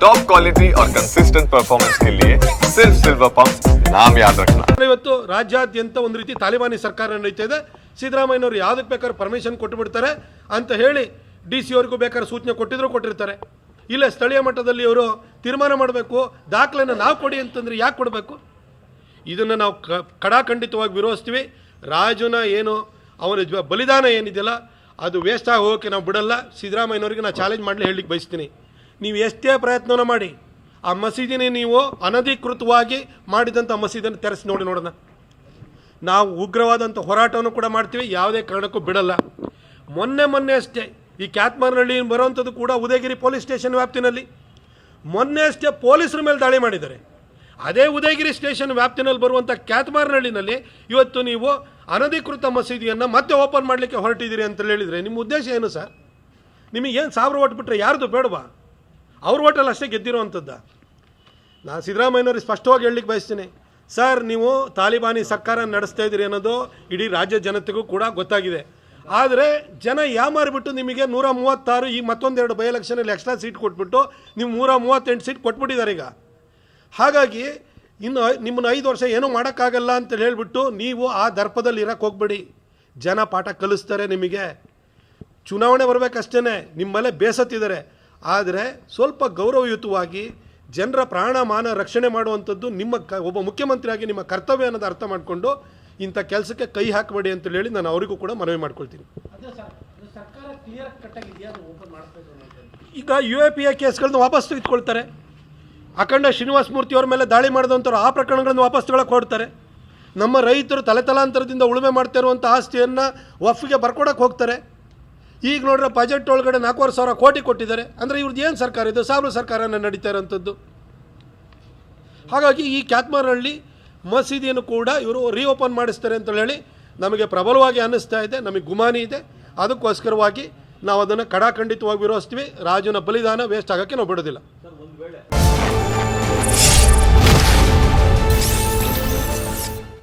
Top quality और consistent performance के लिए सिर्फ सिल्वर पंप नाम याद रखना। ಇವತ್ತು ರಾಜ್ಯಾದ್ಯಂತ ಒಂದು ರೀತಿ ತಾಲಿಬಾನಿ ಸರ್ಕಾರ ನಡೀತಾ ಇದೆ. ಸಿದ್ದರಾಮಯ್ಯನವರು ಯಾವುದಕ್ಕೆ ಬೇಕಾದ್ರೆ ಪರ್ಮಿಷನ್ ಕೊಟ್ಟು ಬಿಡ್ತಾರೆ ಅಂತ ಹೇಳಿ DC ಅವರಿಗೂ ಬೇಕಾದ್ರೆ ಸೂಚನೆ ಕೊಟ್ಟಿರ್ತಾರೆ. ಇಲ್ಲ ಸ್ಥಳೀಯ ಮಟ್ಟದಲ್ಲಿ ಅವರು ತೀರ್ಮಾನ ಮಾಡಬೇಕು, ದಾಖಲೆನ ನಾವು ಕೊಡಿ ಅಂತಂದ್ರೆ ಯಾಕೆ ಕೊಡಬೇಕು? ಇದನ್ನು ನಾವು ಕಡಾಖಂಡಿತವಾಗಿ ವಿರೋಧಿಸ್ತೀವಿ. ರಾಜುನ ಏನು ಅವನ ಬಲಿದಾನ ಏನಿದೆಯಲ್ಲ ಅದು ವೇಸ್ಟ್ ಆಗಿ ಹೋಗೋಕ್ಕೆ ನಾವು ಬಿಡಲ್ಲ. ಸಿದ್ದರಾಮಯ್ಯನವರಿಗೆ ನಾನು ಚಾಲೆಂಜ್ ಮಾಡಲಿ ಹೇಳಲಿಕ್ಕೆ ಬಯಸ್ತೀನಿ. ನೀವು ಎಷ್ಟೇ ಪ್ರಯತ್ನನ ಮಾಡಿ ಆ ಮಸೀದಿನೇ ನೀವು ಅನಧಿಕೃತವಾಗಿ ಮಾಡಿದಂಥ ಮಸೀದಿಯನ್ನು ತೆರೆಸಿ ನೋಡೋಣ. ನಾವು ಉಗ್ರವಾದಂಥ ಹೋರಾಟವನ್ನು ಕೂಡ ಮಾಡ್ತೀವಿ, ಯಾವುದೇ ಕಾರಣಕ್ಕೂ ಬಿಡಲ್ಲ. ಮೊನ್ನೆ ಅಷ್ಟೇ ಈ ಕ್ಯಾತ್ಮಾರ್ನಹಳ್ಳಿ ಬರುವಂಥದ್ದು ಕೂಡ ಉದಯಗಿರಿ ಪೊಲೀಸ್ ಸ್ಟೇಷನ್ ವ್ಯಾಪ್ತಿನಲ್ಲಿ ಮೊನ್ನೆ ಅಷ್ಟೇ ಪೊಲೀಸರ ಮೇಲೆ ದಾಳಿ ಮಾಡಿದ್ದಾರೆ. ಅದೇ ಉದಯಗಿರಿ ಸ್ಟೇಷನ್ ವ್ಯಾಪ್ತಿನಲ್ಲಿ ಬರುವಂಥ ಕ್ಯಾತ್ಮಾರ್ನಹಳ್ಳಿನಲ್ಲಿ ಇವತ್ತು ನೀವು ಅನಧಿಕೃತ ಮಸೀದಿಯನ್ನು ಮತ್ತೆ ಓಪನ್ ಮಾಡಲಿಕ್ಕೆ ಹೊರಟಿದ್ದೀರಿ ಅಂತ ಹೇಳಿದರೆ ನಿಮ್ಮ ಉದ್ದೇಶ ಏನು ಸರ್? ನಿಮಗೇನು 1000 ಓಟ್ ಬಿಟ್ಟರೆ ಯಾರ್ದು ಬೇಡವಾ? ಅವ್ರ ಓಟಲ್ಲಿ ಅಷ್ಟೇ ಗೆದ್ದಿರೋವಂಥದ್ದು. ನಾನು ಸಿದ್ದರಾಮಯ್ಯನವ್ರಿಗೆ ಸ್ಪಷ್ಟವಾಗಿ ಹೇಳಲಿಕ್ಕೆ ಬಯಸ್ತೀನಿ, ಸರ್ ನೀವು ತಾಲಿಬಾನಿ ಸರ್ಕಾರ ನಡೆಸ್ತಾ ಇದ್ದೀರಿ ಅನ್ನೋದು ಇಡೀ ರಾಜ್ಯ ಜನತೆಗೂ ಕೂಡ ಗೊತ್ತಾಗಿದೆ. ಆದರೆ ಜನ ಯಾಮಾರಿಬಿಟ್ಟು ನಿಮಗೆ 136 ಈಗ ಮತ್ತೊಂದೆರಡು ಬೈ ಎಲೆಕ್ಷನಲ್ಲಿ ಎಕ್ಸ್ಟ್ರಾ ಸೀಟ್ ಕೊಟ್ಬಿಟ್ಟು ನೀವು 138 ಸೀಟ್ ಕೊಟ್ಬಿಟ್ಟಿದ್ದಾರೆ ಈಗ. ಹಾಗಾಗಿ ಇನ್ನು ನಿಮ್ಮನ್ನು 5 ವರ್ಷ ಏನೂ ಮಾಡೋಕ್ಕಾಗಲ್ಲ ಅಂತ ಹೇಳಿಬಿಟ್ಟು ನೀವು ಆ ದರ್ಪದಲ್ಲಿ ಇರೋಕ್ಕೆ ಹೋಗ್ಬೇಡಿ. ಜನ ಪಾಠ ಕಲಿಸ್ತಾರೆ ನಿಮಗೆ. ಚುನಾವಣೆ ಬರಬೇಕಷ್ಟೇ, ನಿಮ್ಮ ಮೇಲೆ ಬೇಸತ್ತಿದ್ದಾರೆ. ಆದರೆ ಸ್ವಲ್ಪ ಗೌರವಯುತವಾಗಿ ಜನರ ಪ್ರಾಣ ಮಾನ ರಕ್ಷಣೆ ಮಾಡುವಂಥದ್ದು ನಿಮ್ಮ ಒಬ್ಬ ಮುಖ್ಯಮಂತ್ರಿಯಾಗಿ ನಿಮ್ಮ ಕರ್ತವ್ಯ ಅನ್ನೋದು ಅರ್ಥ ಮಾಡಿಕೊಂಡು ಇಂಥ ಕೆಲಸಕ್ಕೆ ಕೈ ಹಾಕಬೇಡಿ ಅಂತ ಹೇಳಿ ನಾನು ಅವರಿಗೂ ಕೂಡ ಮನವಿ ಮಾಡ್ಕೊಳ್ತೀನಿ. ಈಗ UAPA ಕೇಸ್ಗಳನ್ನ ವಾಪಸ್ ತೆಗೆದುಕೊಳ್ತಾರೆ. ಅಖಂಡ ಶ್ರೀನಿವಾಸ ಮೂರ್ತಿಯವ್ರ ಮೇಲೆ ದಾಳಿ ಮಾಡಿದಂಥವ್ರು ಆ ಪ್ರಕರಣಗಳನ್ನು ವಾಪಸ್ ತಗೊಳಕ್ಕೆ ಹೊರಡ್ತಾರೆ. ನಮ್ಮ ರೈತರು ತಲೆತಲಾಂತರದಿಂದ ಉಳುಮೆ ಮಾಡ್ತಾ ಇರುವಂಥ ಆಸ್ತಿಯನ್ನು ವಫ್ಗೆ ಬರ್ಕೊಡಕ್ಕೆ ಹೋಗ್ತಾರೆ. ಈಗ ನೋಡ್ರೆ ಬಜೆಟ್ ಒಳಗಡೆ 4,500 ಕೋಟಿ ಕೊಟ್ಟಿದ್ದಾರೆ. ಅಂದರೆ ಇವ್ರದ್ದು ಏನು ಸರ್ಕಾರ ಇದು? ಸಾವಿರ ಸರ್ಕಾರನ ನಡೀತಾ ಇರೋಂಥದ್ದು. ಹಾಗಾಗಿ ಈ ಕ್ಯಾತ್ಮಾರ್ನಹಳ್ಳಿ ಮಸೀದಿಯನ್ನು ಕೂಡ ಇವರು ರೀಓಪನ್ ಮಾಡಿಸ್ತಾರೆ ಅಂತ ಹೇಳಿ ನಮಗೆ ಪ್ರಬಲವಾಗಿ ಅನ್ನಿಸ್ತಾ ಇದೆ, ನಮಗೆ ಗುಮಾನಿ ಇದೆ. ಅದಕ್ಕೋಸ್ಕರವಾಗಿ ನಾವು ಅದನ್ನು ಕಡಾಖಂಡಿತವಾಗಿ ವಿರೋಧಿಸ್ತೀವಿ. ರಾಜನ ಬಲಿದಾನ ವೇಸ್ಟ್ ಆಗೋಕ್ಕೆ ನಾವು ಬಿಡೋದಿಲ್ಲ.